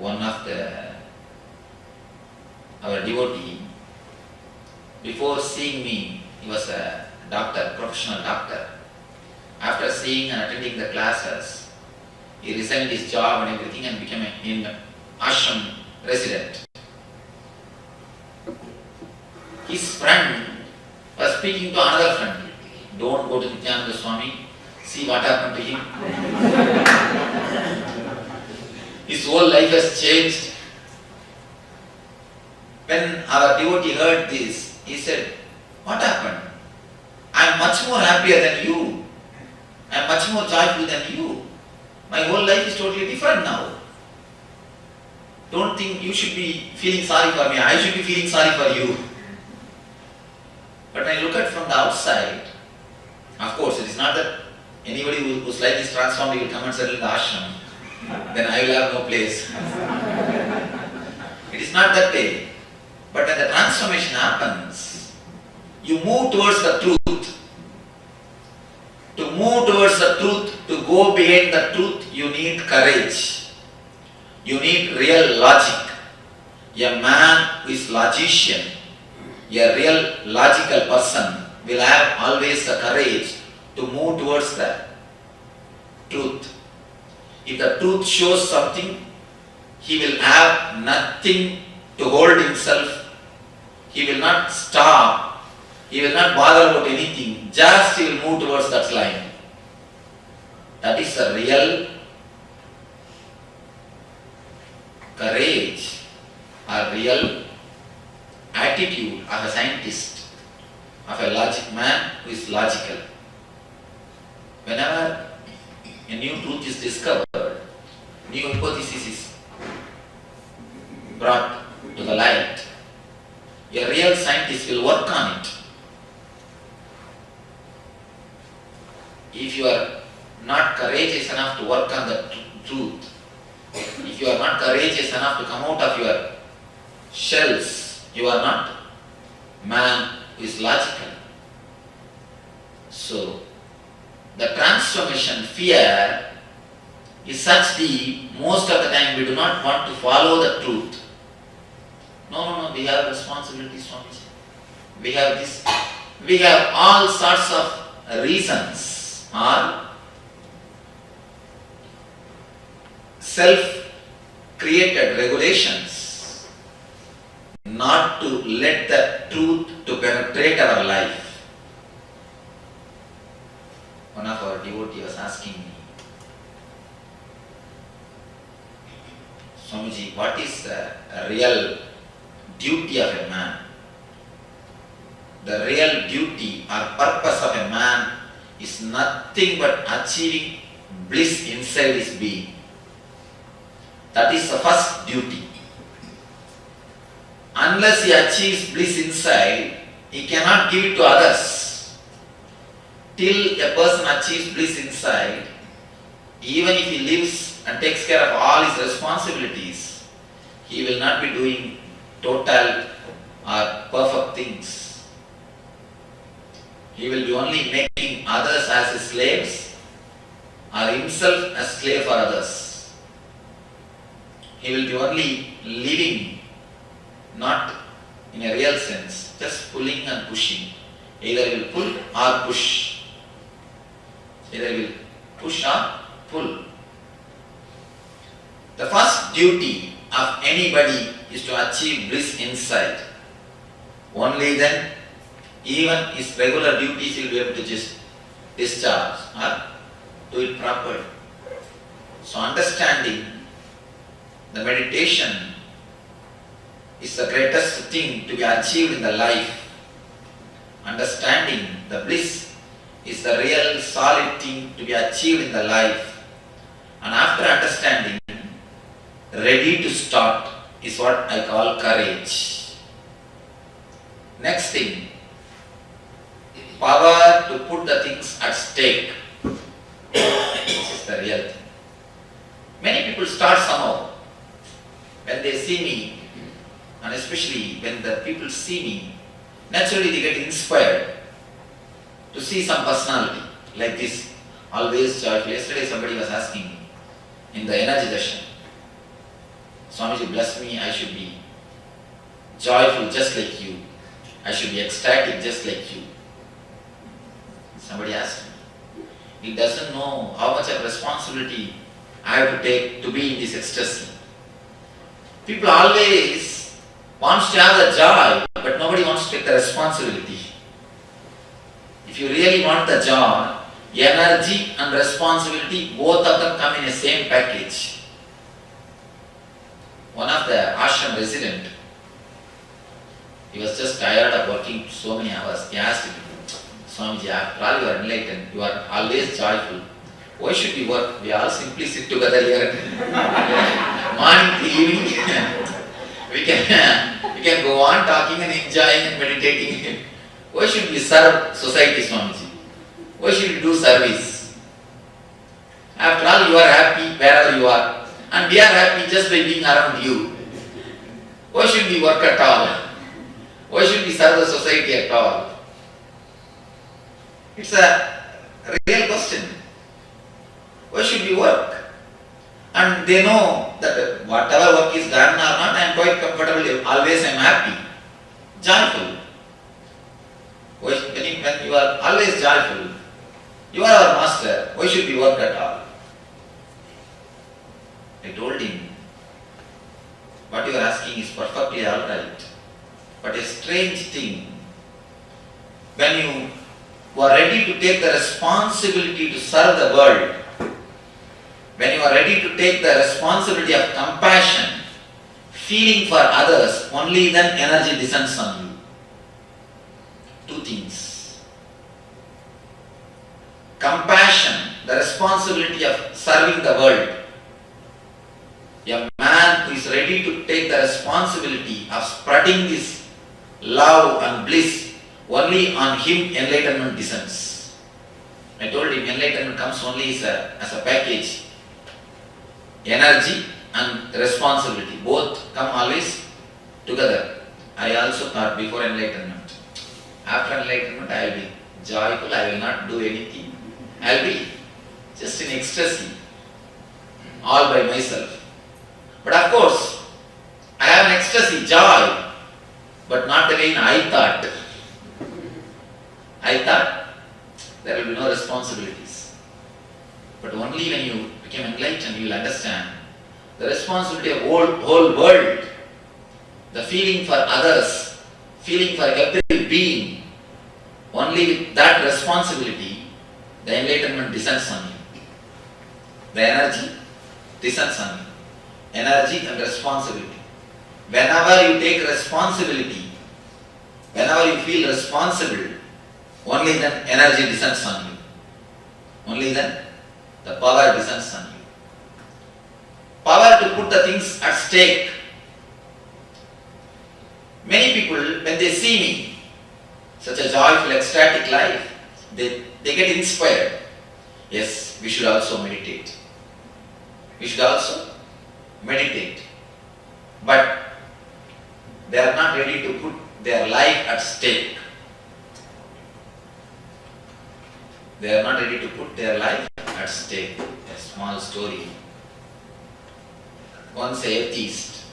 one of our devotee, before seeing me, he was a doctor, professional doctor. After seeing and attending the classes, he resigned his job and everything and became an ashram resident. His friend was speaking to another friend. Don't go to Nityananda Swami, see what happened to him. His whole life has changed. When our devotee heard this, he said, what happened? I am much more happier than you. I am much more joyful than you. My whole life is totally different now. Don't think you should be feeling sorry for me. I should be feeling sorry for you. But when I look at from the outside, of course, it is not that anybody whose life is transformed will come and settle in the ashram. Then I will have no place. It is not that way. But when the transformation happens, you move towards the truth. To move towards the truth, to go behind the truth, you need courage. You need real logic. A man who is logician, a real logical person, will have always the courage to move towards the truth. If the truth shows something, he will have nothing to hold himself. He will not stop. He will not bother about anything. Just he will move towards that line. That is the real courage or real attitude of a scientist, of a logic man who is logical. Whenever a new truth is discovered, new hypothesis is brought to the light, a real scientist will work on it. If you are not courageous enough to work on the truth, if you are not courageous enough to come out of your shells, you are not man who is logical. So, the transformation fear is such deep, most of the time we do not want to follow the truth. No, we have responsibilities, Swamiji. We have this. We have all sorts of reasons or self-created regulations not to let the truth to penetrate our life. One of our devotees was asking me, Swamiji, what is the real duty of a man? The real duty or purpose of a man is nothing but achieving bliss inside his being. That is the first duty. Unless he achieves bliss inside, he cannot give it to others. Till a person achieves bliss inside, even if he lives and takes care of all his responsibilities, he will not be doing total or perfect things. He will be only making others as his slaves or himself as slave for others. He will be only living, not in a real sense, just pulling and pushing. Either he will pull or push. Either he will push or pull. The first duty of anybody is to achieve bliss inside. Only then, even his regular duties he will be able to just discharge or do it properly. So understanding the meditation is the greatest thing to be achieved in the life. Understanding the bliss is the real solid thing to be achieved in the life. And after understanding, ready to start is what I call courage. Next thing, power to put the things at stake. This is the real thing. Many people start somehow. When they see me, and especially when the people see me, naturally they get inspired to see some personality like this, always joyful. Yesterday somebody was asking me in the energy session, Swamiji bless me, I should be joyful just like you. I should be ecstatic just like you. Somebody asked me. He doesn't know how much of responsibility I have to take to be in this ecstasy. People always want to have the joy, but nobody wants to take the responsibility. If you really want the joy, energy and responsibility, both of them come in the same package. One of the ashram resident, he was just tired of working so many hours. He asked me, Swamiji, after all you are enlightened, you are always joyful. Why should we work? We all simply sit together here. Morning to evening. we can go on talking and enjoying and meditating. Why should we serve society, Swamiji? Why should we do service? After all, you are happy wherever you are. And we are happy just by being around you. Why should we work at all? Why should we serve the society at all? It's a real question. Why should we work? And they know that whatever work is done or not, I am quite comfortable. Always I am happy, joyful. When you are always joyful, you are our master. Why should we work at all? I told him, what you are asking is perfectly alright. But a strange thing, when you are ready to take the responsibility to serve the world, when you are ready to take the responsibility of compassion, feeling for others, only then energy descends on you. Two things. Compassion, the responsibility of serving the world. A man who is ready to take the responsibility of spreading this love and bliss, only on him enlightenment descends. I told him enlightenment comes only as a package. Energy and responsibility, both come always together. I also thought before enlightenment. After enlightenment, I will be joyful, I will not do anything. I will be just in ecstasy, all by myself. But of course, I have an ecstasy, joy, but not the way I thought. I thought there will be no responsibilities. But only when you become enlightened, you will understand the responsibility of whole world, the feeling for others, feeling for every being. Only with that responsibility, the enlightenment descends on you. The energy descends on you. Energy and responsibility. Whenever you take responsibility, whenever you feel responsible, only then energy descends on you. Only then the power descends on you. Power to put the things at stake. Many people, when they see me, such a joyful, ecstatic life, they get inspired. Yes, we should also meditate. We should also meditate. But they are not ready to put their life at stake. They are not ready to put their life at stake. A small story. Once an atheist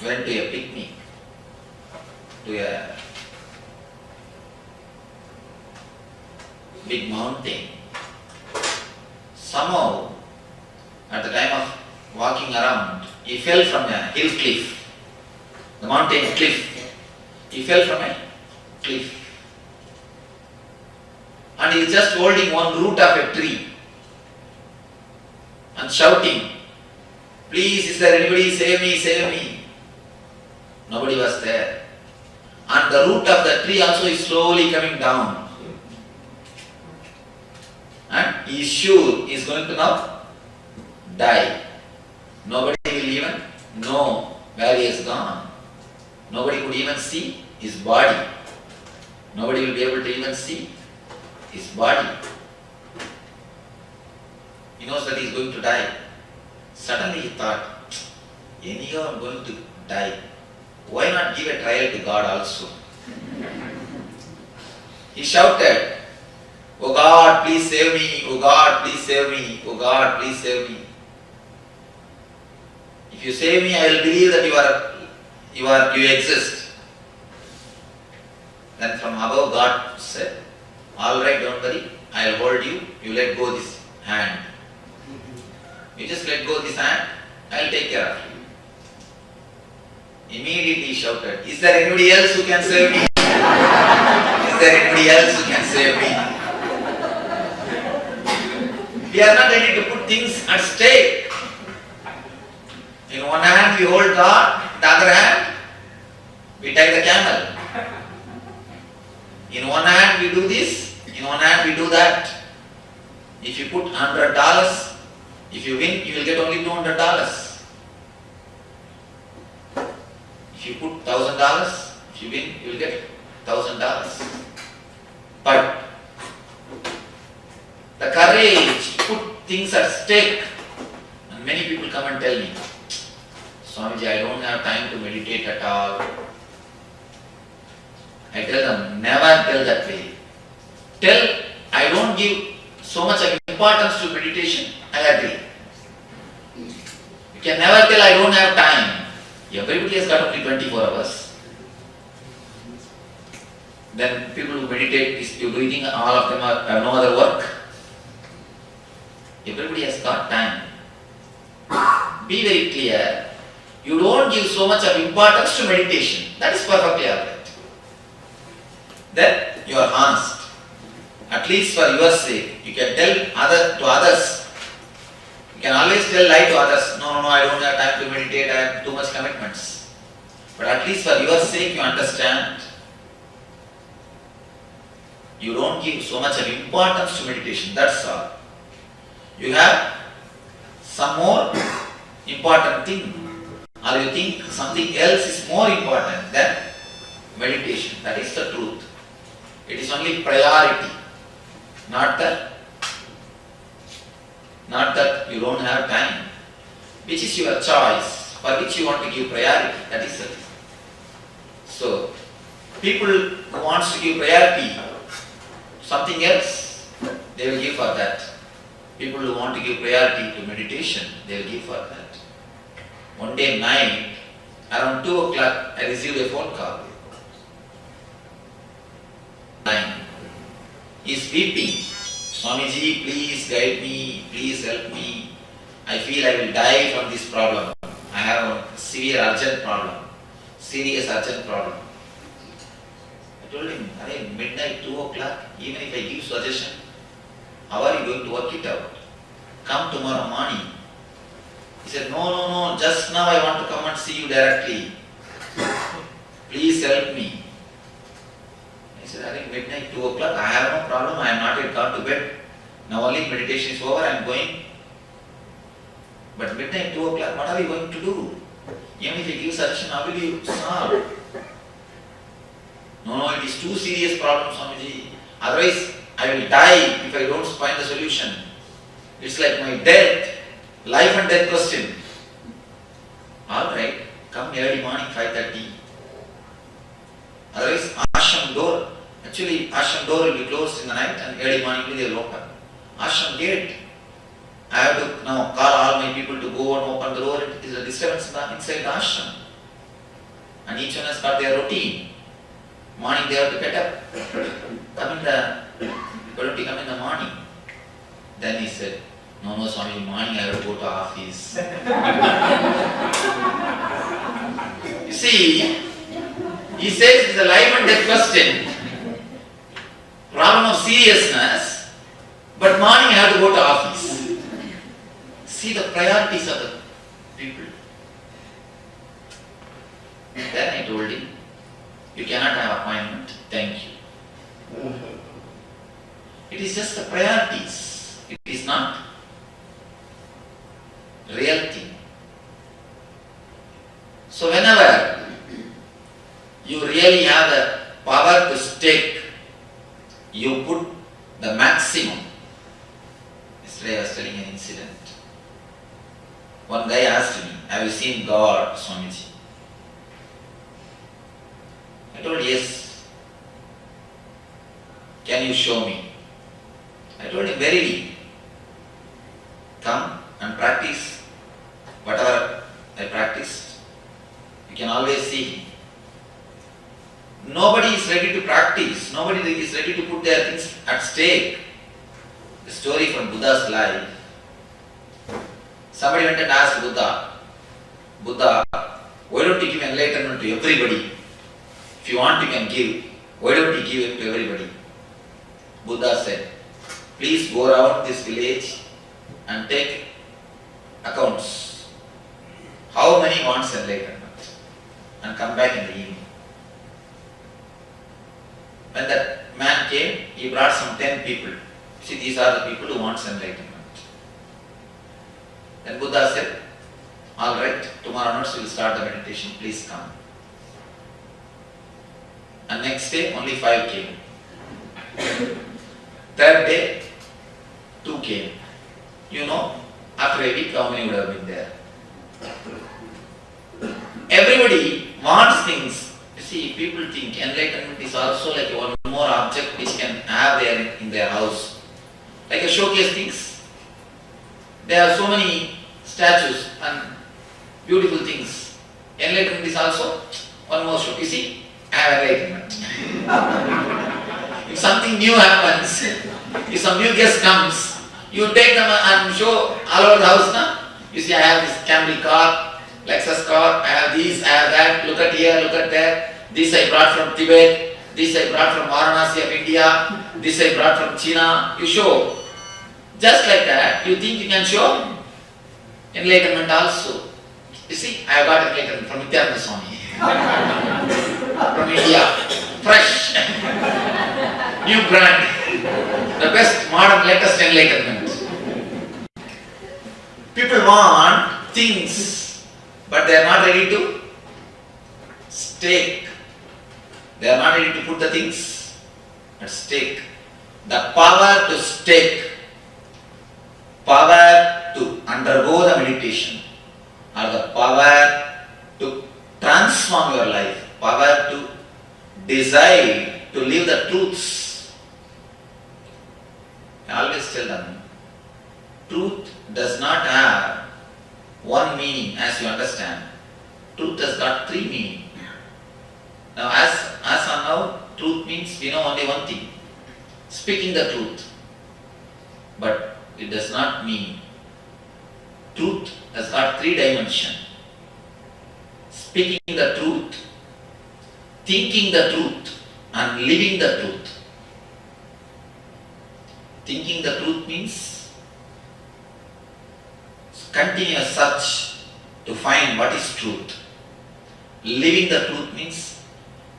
went to a picnic to a big mountain. Somehow, at the time of walking around, he fell from a hill cliff, the mountain cliff. He fell from a cliff. And he is just holding one root of a tree and shouting, "Please, is there anybody? Save me, save me." Nobody was there. And the root of the tree also is slowly coming down. And he is sure he is going to now die. Nobody will even know where he has gone. Nobody could even see his body. Nobody will be able to even see his body. He knows that he is going to die. Suddenly he thought, anyhow I am going to die. Why not give a trial to God also? He shouted, "Oh God, please save me. Oh God, please save me. Oh God, please save me." If you save me, I will believe that you exist. Then from above God said, all right, don't worry, I will hold you, you let go this hand. You just let go this hand, I will take care of you. Immediately he shouted, is there anybody else who can save me? Is there anybody else who can save me? We are not ready to put things at stake. In one hand we hold God, in the other hand we tie the camel. In one hand we do this, in one hand we do that. If you put $100, if you win, you will get only $200. If you put $1,000, if you win, you will get $1,000. But the courage to put things at stake, and many people come and tell me, Swamiji, I don't have time to meditate at all. I tell them, never tell that way. Tell, I don't give so much of importance to meditation. I agree. You can never tell, I don't have time. Everybody has got only 24 hours. Then people who meditate, you think all of them have no other work? Everybody has got time. Be very clear. You don't give so much of importance to meditation. That is perfectly alright. Then you are honest. At least for your sake, you can tell to others. You can always tell lie to others. No, I don't have time to meditate. I have too much commitments. But at least for your sake, you understand. You don't give so much of importance to meditation. That's all. You have some more important thing, or you think something else is more important than meditation. That is the truth. It is only priority, not that you don't have time, which is your choice, for which you want to give priority. That is it. So, people who wants to give priority, something else, they will give for that. People who want to give priority to meditation, they will give for that. One day night, around 2 o'clock, I received a phone call. He is weeping. Swamiji, please guide me, please help me. I feel I will die from this problem. I have a severe urgent problem, serious urgent problem. I told him, midnight, 2 o'clock, even if I give suggestion, how are you going to work it out? Come tomorrow morning. He said, no, just now I want to come and see you directly. Please help me. I said, midnight, 2 o'clock, I have no problem, I am not yet gone to bed. Now only meditation is over, I am going. But midnight, 2 o'clock, what are you going to do? Even if you give suggestion, how will you solve? No, it is too serious problem, Swamiji. Otherwise, I will die if I don't find the solution. It's like my death, life and death question. Alright, come early morning, 5:30. Otherwise, ashram door, actually ashram door will be closed in the night and early morning they will open. Ashram gate, I have to now call all my people to go and open the door. It is a disturbance inside the ashram. And each one has got their routine. Morning they have to get up, come in the morning. Then he said, no, Swami, morning I have to go to office. You see, he says it's a life and death question, problem of seriousness, but morning I have to go to office. See the priorities of the people. Then I told him, you cannot have appointment, thank you. It is just the priorities. It is not real thing. So whenever you really have the power to stake, you put the maximum. Yesterday I was telling an incident. One guy asked me, have you seen God, Swamiji? I told yes. Can you show me? I told him, verily, come and practice whatever I Somebody went and asked Buddha, why don't you give enlightenment to everybody? If you want, you can give. Why don't you give it to everybody? Buddha said, please go around this village and take accounts. How many wants enlightenment? And come back in the evening. When that man came, he brought some 10 people. See, these are the people who want enlightenment. Then Buddha said, all right, tomorrow onwards we will start the meditation, please come. And next day, only 5 came. Third day, 2 came. You know, after a week, how many would have been there? Everybody wants things. You see, people think enlightenment is also like one more object which can have there in their house. Like a showcase things. There are so many statues and beautiful things. Enlightenment is also one more show. You see, I have enlightenment. If something new happens, if some new guest comes, you take them and show all over the house. Na? You see, I have this Camry car, Lexus car, I have these, I have that, look at here, look at there. This I brought from Tibet, this I brought from Varanasi of India, this I brought from China. You show. Just like that, you think you can show enlightenment also. You see, I have got enlightenment from Nityananda Swami. From India. Fresh. New brand. The best modern latest enlightenment. People want things, but they are not ready to stake. They are not ready to put the things at stake. The power to stake, power to undergo the meditation, or the power to transform your life, power to decide to live the truths. I always tell them, truth does not have one meaning as you understand. Truth has got 3 meanings. Now as on now, truth means we know only one thing, speaking the truth. But it does not mean. Truth has got 3 dimensions. Speaking the truth, thinking the truth, and living the truth. Thinking the truth means continuous search to find what is truth. Living the truth means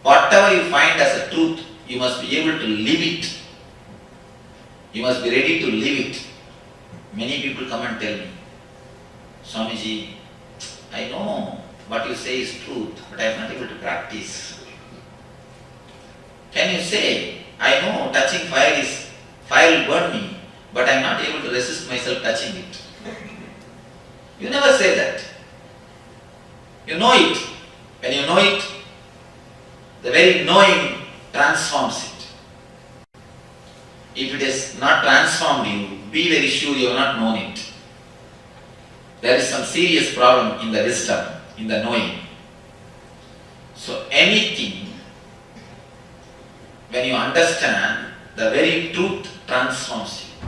whatever you find as a truth, you must be able to live it. You must be ready to live it. Many people come and tell me, Swamiji, I know what you say is truth, but I am not able to practice. Can you say, I know touching fire will burn me, but I am not able to resist myself touching it. You never say that. You know it. When you know it, the very knowing transforms it. If it has not transformed you, be very sure you have not known it. There is some serious problem in the wisdom, in the knowing. So anything, when you understand, the very truth transforms you.